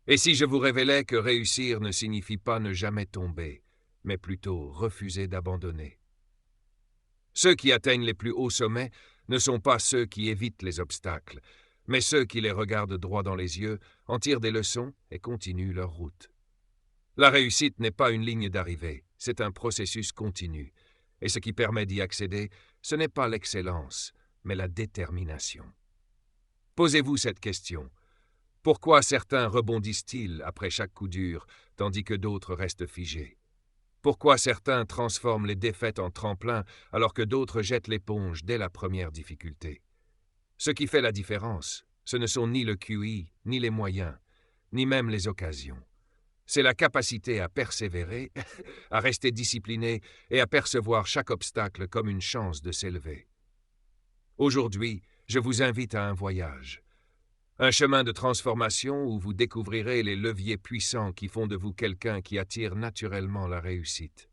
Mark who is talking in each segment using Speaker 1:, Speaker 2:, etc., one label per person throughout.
Speaker 1: Et si je vous révélais que réussir ne signifie pas ne jamais tomber, mais plutôt refuser d'abandonner? Ceux qui atteignent les plus hauts sommets ne sont pas ceux qui évitent les obstacles, mais ceux qui les regardent droit dans les yeux, en tirent des leçons et continuent leur route. La réussite n'est pas une ligne d'arrivée, c'est un processus continu. Et ce qui permet d'y accéder, ce n'est pas l'excellence, mais la détermination. Posez-vous cette question. Pourquoi certains rebondissent-ils après chaque coup dur, tandis que d'autres restent figés? Pourquoi certains transforment les défaites en tremplin, alors que d'autres jettent l'éponge dès la première difficulté? Ce qui fait la différence, ce ne sont ni le QI, ni les moyens, ni même les occasions. C'est la capacité à persévérer, à rester discipliné et à percevoir chaque obstacle comme une chance de s'élever. Aujourd'hui, je vous invite à un voyage. Un chemin de transformation où vous découvrirez les leviers puissants qui font de vous quelqu'un qui attire naturellement la réussite.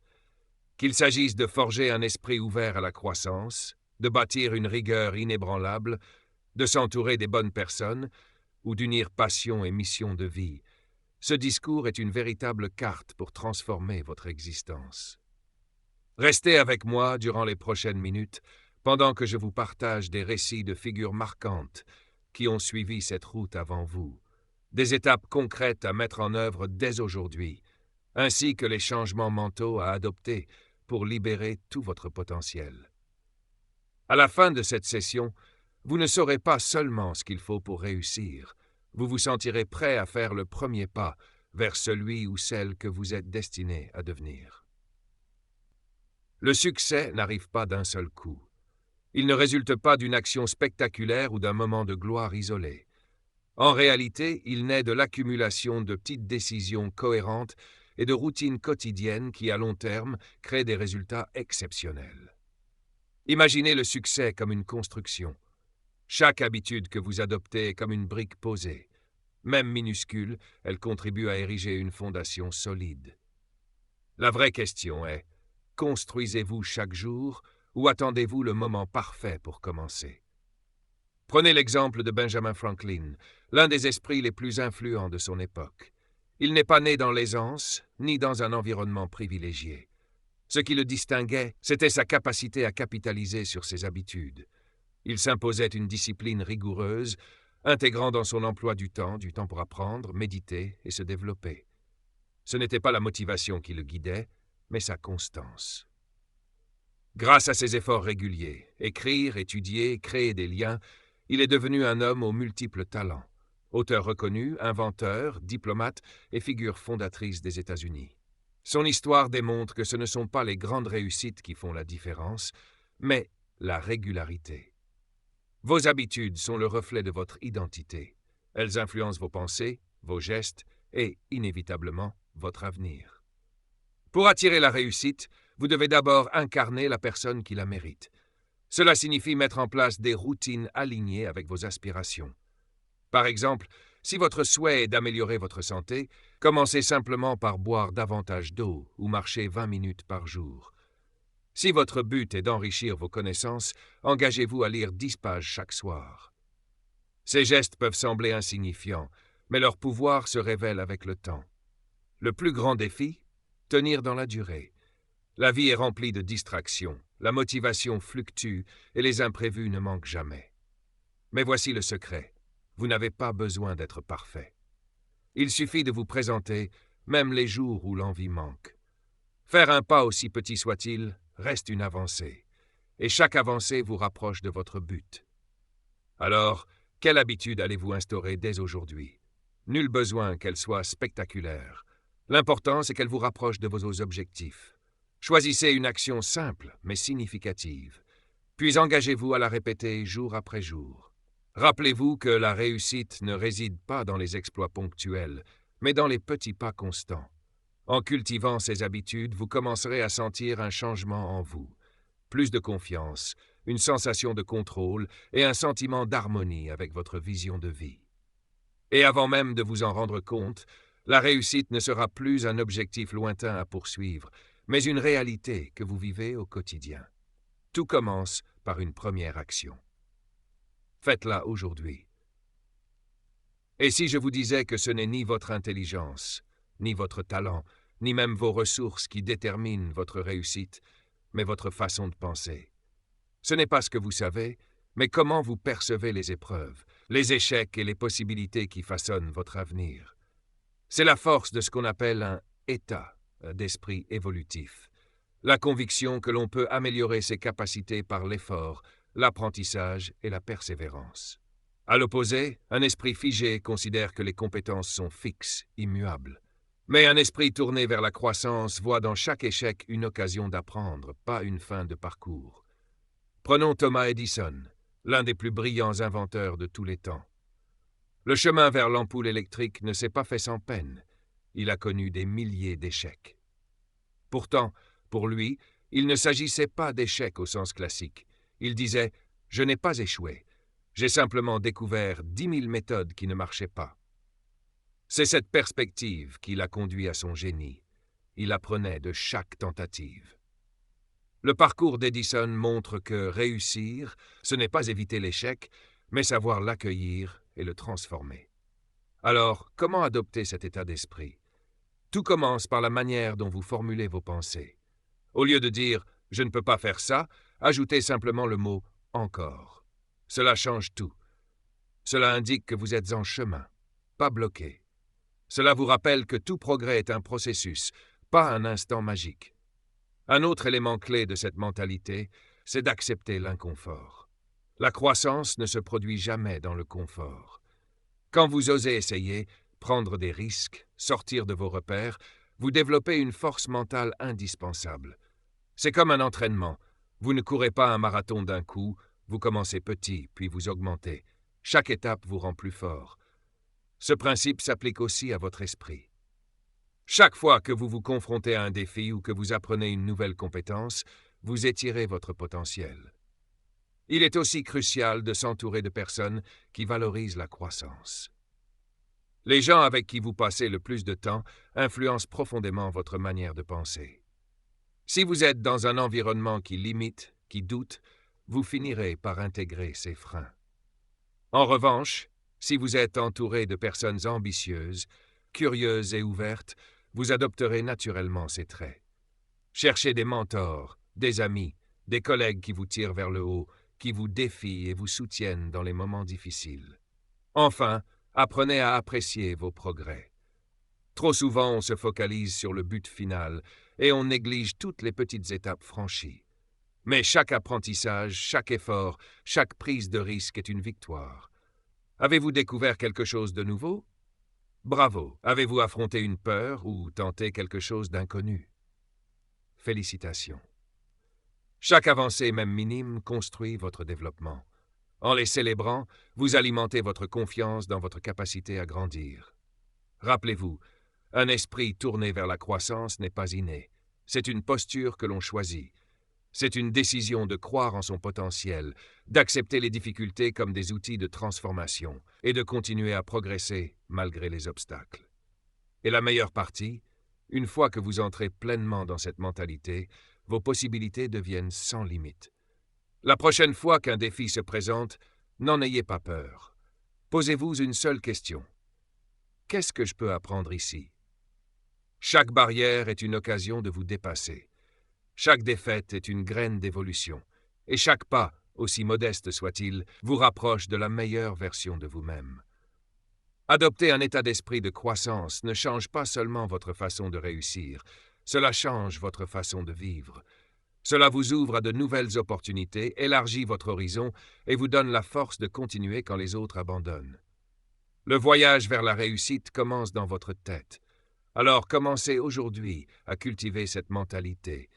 Speaker 1: Qu'il s'agisse de forger un esprit ouvert à la croissance, de bâtir une rigueur inébranlable, de s'entourer des bonnes personnes, ou d'unir passion et mission de vie, ce discours est une véritable carte pour transformer votre existence. Restez avec moi durant les prochaines minutes, pendant que je vous partage des récits de figures marquantes qui ont suivi cette route avant vous, des étapes concrètes à mettre en œuvre dès aujourd'hui, ainsi que les changements mentaux à adopter pour libérer tout votre potentiel. À la fin de cette session, vous ne saurez pas seulement ce qu'il faut pour réussir, vous vous sentirez prêt à faire le premier pas vers celui ou celle que vous êtes destiné à devenir. Le succès n'arrive pas d'un seul coup. Il ne résulte pas d'une action spectaculaire ou d'un moment de gloire isolé. En réalité, il naît de l'accumulation de petites décisions cohérentes et de routines quotidiennes qui, à long terme, créent des résultats exceptionnels. Imaginez le succès comme une construction. Chaque habitude que vous adoptez est comme une brique posée. Même minuscule, elle contribue à ériger une fondation solide. La vraie question est, construisez-vous chaque jour ou attendez-vous le moment parfait pour commencer? Prenez l'exemple de Benjamin Franklin, l'un des esprits les plus influents de son époque. Il n'est pas né dans l'aisance, ni dans un environnement privilégié. Ce qui le distinguait, c'était sa capacité à capitaliser sur ses habitudes. Il s'imposait une discipline rigoureuse, intégrant dans son emploi du temps pour apprendre, méditer et se développer. Ce n'était pas la motivation qui le guidait, mais sa constance. Grâce à ses efforts réguliers, écrire, étudier, créer des liens, il est devenu un homme aux multiples talents, auteur reconnu, inventeur, diplomate et figure fondatrice des États-Unis. Son histoire démontre que ce ne sont pas les grandes réussites qui font la différence, mais la régularité. Vos habitudes sont le reflet de votre identité. Elles influencent vos pensées, vos gestes et, inévitablement, votre avenir. Pour attirer la réussite, vous devez d'abord incarner la personne qui la mérite. Cela signifie mettre en place des routines alignées avec vos aspirations. Par exemple, si votre souhait est d'améliorer votre santé, commencez simplement par boire davantage d'eau ou marcher 20 minutes par jour. Si votre but est d'enrichir vos connaissances, engagez-vous à lire 10 pages chaque soir. Ces gestes peuvent sembler insignifiants, mais leur pouvoir se révèle avec le temps. Le plus grand défi? Tenir dans la durée. La vie est remplie de distractions, la motivation fluctue et les imprévus ne manquent jamais. Mais voici le secret. Vous n'avez pas besoin d'être parfait. Il suffit de vous présenter, même les jours où l'envie manque. Faire un pas aussi petit soit-il reste une avancée, et chaque avancée vous rapproche de votre but. Alors, quelle habitude allez-vous instaurer dès aujourd'hui? Nul besoin qu'elle soit spectaculaire. L'important, c'est qu'elle vous rapproche de vos objectifs. Choisissez une action simple, mais significative. Puis engagez-vous à la répéter jour après jour. Rappelez-vous que la réussite ne réside pas dans les exploits ponctuels, mais dans les petits pas constants. En cultivant ces habitudes, vous commencerez à sentir un changement en vous. Plus de confiance, une sensation de contrôle et un sentiment d'harmonie avec votre vision de vie. Et avant même de vous en rendre compte, la réussite ne sera plus un objectif lointain à poursuivre, mais une réalité que vous vivez au quotidien. Tout commence par une première action. Faites-la aujourd'hui. Et si je vous disais que ce n'est ni votre intelligence, ni votre talent, ni même vos ressources qui déterminent votre réussite, mais votre façon de penser. Ce n'est pas ce que vous savez, mais comment vous percevez les épreuves, les échecs et les possibilités qui façonnent votre avenir. C'est la force de ce qu'on appelle un état d'esprit évolutif, la conviction que l'on peut améliorer ses capacités par l'effort, l'apprentissage et la persévérance. À l'opposé, un esprit figé considère que les compétences sont fixes, immuables. Mais un esprit tourné vers la croissance voit dans chaque échec une occasion d'apprendre, pas une fin de parcours. Prenons Thomas Edison, l'un des plus brillants inventeurs de tous les temps. Le chemin vers l'ampoule électrique ne s'est pas fait sans peine. Il a connu des milliers d'échecs. Pourtant, pour lui, il ne s'agissait pas d'échecs au sens classique. Il disait « Je n'ai pas échoué. J'ai simplement découvert 10 000 méthodes qui ne marchaient pas. » C'est cette perspective qui l'a conduit à son génie. Il apprenait de chaque tentative. Le parcours d'Edison montre que réussir, ce n'est pas éviter l'échec, mais savoir l'accueillir et le transformer. Alors, comment adopter cet état d'esprit? Tout commence par la manière dont vous formulez vos pensées. Au lieu de dire « je ne peux pas faire ça », ajoutez simplement le mot « encore ». Cela change tout. Cela indique que vous êtes en chemin, pas bloqué. Cela vous rappelle que tout progrès est un processus, pas un instant magique. Un autre élément clé de cette mentalité, c'est d'accepter l'inconfort. La croissance ne se produit jamais dans le confort. Quand vous osez essayer, prendre des risques, sortir de vos repères, vous développez une force mentale indispensable. C'est comme un entraînement. Vous ne courez pas un marathon d'un coup, vous commencez petit, puis vous augmentez. Chaque étape vous rend plus fort. Ce principe s'applique aussi à votre esprit. Chaque fois que vous vous confrontez à un défi ou que vous apprenez une nouvelle compétence, vous étirez votre potentiel. Il est aussi crucial de s'entourer de personnes qui valorisent la croissance. Les gens avec qui vous passez le plus de temps influencent profondément votre manière de penser. Si vous êtes dans un environnement qui limite, qui doute, vous finirez par intégrer ces freins. En revanche, si vous êtes entouré de personnes ambitieuses, curieuses et ouvertes, vous adopterez naturellement ces traits. Cherchez des mentors, des amis, des collègues qui vous tirent vers le haut, qui vous défient et vous soutiennent dans les moments difficiles. Enfin, apprenez à apprécier vos progrès. Trop souvent, on se focalise sur le but final et on néglige toutes les petites étapes franchies. Mais chaque apprentissage, chaque effort, chaque prise de risque est une victoire. Avez-vous découvert quelque chose de nouveau? Bravo! Avez-vous affronté une peur ou tenté quelque chose d'inconnu? Félicitations. Chaque avancée, même minime, construit votre développement. En les célébrant, vous alimentez votre confiance dans votre capacité à grandir. Rappelez-vous, un esprit tourné vers la croissance n'est pas inné. C'est une posture que l'on choisit. C'est une décision de croire en son potentiel, d'accepter les difficultés comme des outils de transformation et de continuer à progresser malgré les obstacles. Et la meilleure partie, une fois que vous entrez pleinement dans cette mentalité, vos possibilités deviennent sans limite. La prochaine fois qu'un défi se présente, n'en ayez pas peur. Posez-vous une seule question. Qu'est-ce que je peux apprendre ici? Chaque barrière est une occasion de vous dépasser. Chaque défaite est une graine d'évolution, et chaque pas, aussi modeste soit-il, vous rapproche de la meilleure version de vous-même. Adopter un état d'esprit de croissance ne change pas seulement votre façon de réussir, cela change votre façon de vivre. Cela vous ouvre à de nouvelles opportunités, élargit votre horizon et vous donne la force de continuer quand les autres abandonnent. Le voyage vers la réussite commence dans votre tête. Alors commencez aujourd'hui à cultiver cette mentalité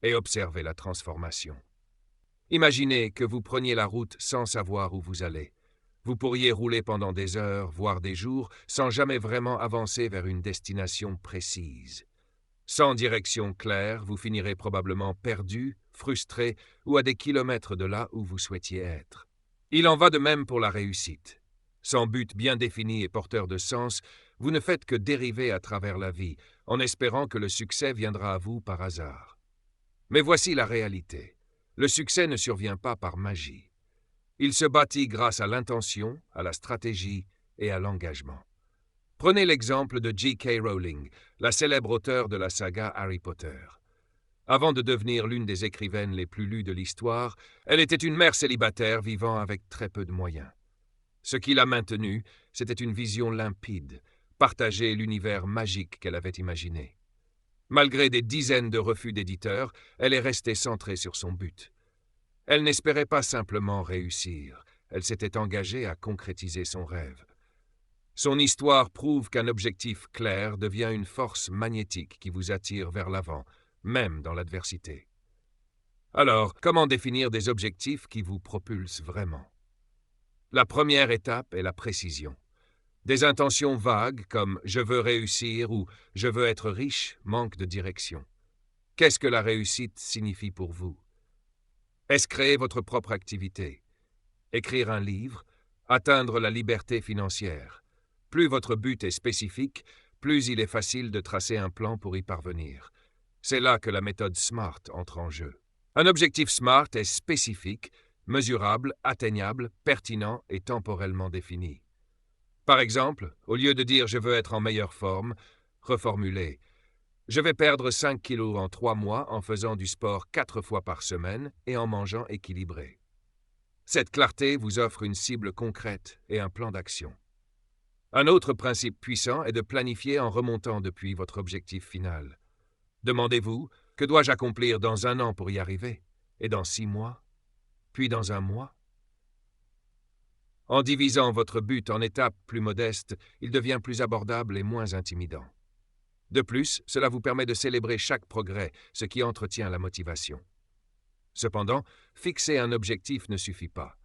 Speaker 1: et observez la transformation. Imaginez que vous preniez la route sans savoir où vous allez. Vous pourriez rouler pendant des heures, voire des jours, sans jamais vraiment avancer vers une destination précise. Sans direction claire, vous finirez probablement perdu, frustré ou à des kilomètres de là où vous souhaitiez être. Il en va de même pour la réussite. Sans but bien défini et porteur de sens, vous ne faites que dériver à travers la vie, en espérant que le succès viendra à vous par hasard. Mais voici la réalité. Le succès ne survient pas par magie. Il se bâtit grâce à l'intention, à la stratégie et à l'engagement. Prenez l'exemple de J.K. Rowling, la célèbre auteure de la saga Harry Potter. Avant de devenir l'une des écrivaines les plus lues de l'histoire, elle était une mère célibataire vivant avec très peu de moyens. Ce qui l'a maintenue, c'était une vision limpide, partager l'univers magique qu'elle avait imaginé. Malgré des dizaines de refus d'éditeurs, elle est restée centrée sur son but. Elle n'espérait pas simplement réussir, elle s'était engagée à concrétiser son rêve. Son histoire prouve qu'un objectif clair devient une force magnétique qui vous attire vers l'avant, même dans l'adversité. Alors, comment définir des objectifs qui vous propulsent vraiment? La première étape est la précision. Des intentions vagues comme « je veux réussir » ou « je veux être riche » manquent de direction. Qu'est-ce que la réussite signifie pour vous? Est-ce créer votre propre activité? Écrire un livre? Atteindre la liberté financière? Plus votre but est spécifique, plus il est facile de tracer un plan pour y parvenir. C'est là que la méthode SMART entre en jeu. Un objectif SMART est spécifique, mesurable, atteignable, pertinent et temporellement défini. Par exemple, au lieu de dire « je veux être en meilleure forme », reformulez « je vais perdre 5 kilos en 3 mois en faisant du sport 4 fois par semaine et en mangeant équilibré ». Cette clarté vous offre une cible concrète et un plan d'action. Un autre principe puissant est de planifier en remontant depuis votre objectif final. Demandez-vous « que dois-je accomplir dans 1 an pour y arriver ?» et dans 6 mois, puis dans 1 mois. En divisant votre but en étapes plus modestes, il devient plus abordable et moins intimidant. De plus, cela vous permet de célébrer chaque progrès, ce qui entretient la motivation. Cependant, fixer un objectif ne suffit pas.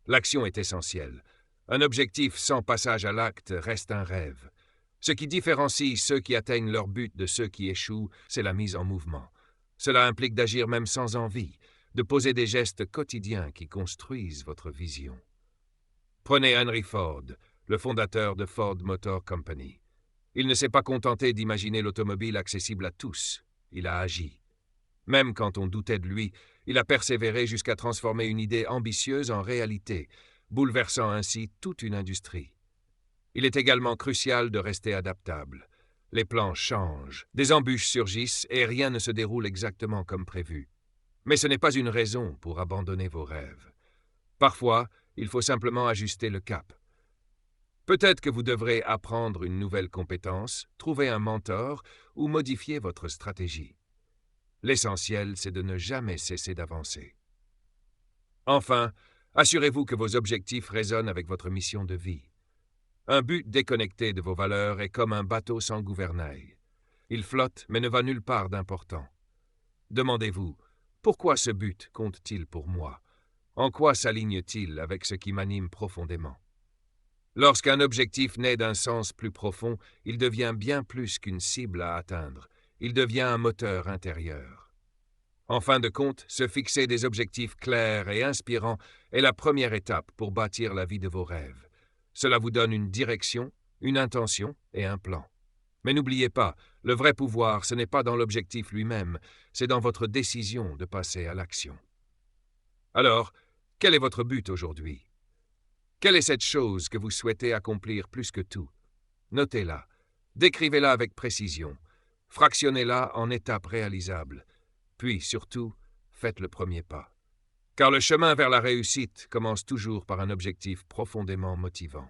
Speaker 1: L'action est essentielle. Un objectif sans passage à l'acte reste un rêve. Ce qui différencie ceux qui atteignent leur but de ceux qui échouent, c'est la mise en mouvement. Cela implique d'agir même sans envie, de poser des gestes quotidiens qui construisent votre vision. Prenez Henry Ford, le fondateur de Ford Motor Company. Il ne s'est pas contenté d'imaginer l'automobile accessible à tous, il a agi. Même quand on doutait de lui, il a persévéré jusqu'à transformer une idée ambitieuse en réalité, bouleversant ainsi toute une industrie. Il est également crucial de rester adaptable. Les plans changent, des embûches surgissent et rien ne se déroule exactement comme prévu. Mais ce n'est pas une raison pour abandonner vos rêves. Parfois, il faut simplement ajuster le cap. Peut-être que vous devrez apprendre une nouvelle compétence, trouver un mentor ou modifier votre stratégie. L'essentiel, c'est de ne jamais cesser d'avancer. Enfin, assurez-vous que vos objectifs résonnent avec votre mission de vie. Un but déconnecté de vos valeurs est comme un bateau sans gouvernail. Il flotte, mais ne va nulle part d'important. Demandez-vous, pourquoi ce but compte-t-il pour moi? En quoi s'aligne-t-il avec ce qui m'anime profondément? Lorsqu'un objectif naît d'un sens plus profond, il devient bien plus qu'une cible à atteindre. Il devient un moteur intérieur. En fin de compte, se fixer des objectifs clairs et inspirants est la première étape pour bâtir la vie de vos rêves. Cela vous donne une direction, une intention et un plan. Mais n'oubliez pas, le vrai pouvoir, ce n'est pas dans l'objectif lui-même, c'est dans votre décision de passer à l'action. Alors, quel est votre but aujourd'hui? Quelle est cette chose que vous souhaitez accomplir plus que tout? Notez-la, décrivez-la avec précision, fractionnez-la en étapes réalisables, puis surtout, faites le premier pas. Car le chemin vers la réussite commence toujours par un objectif profondément motivant.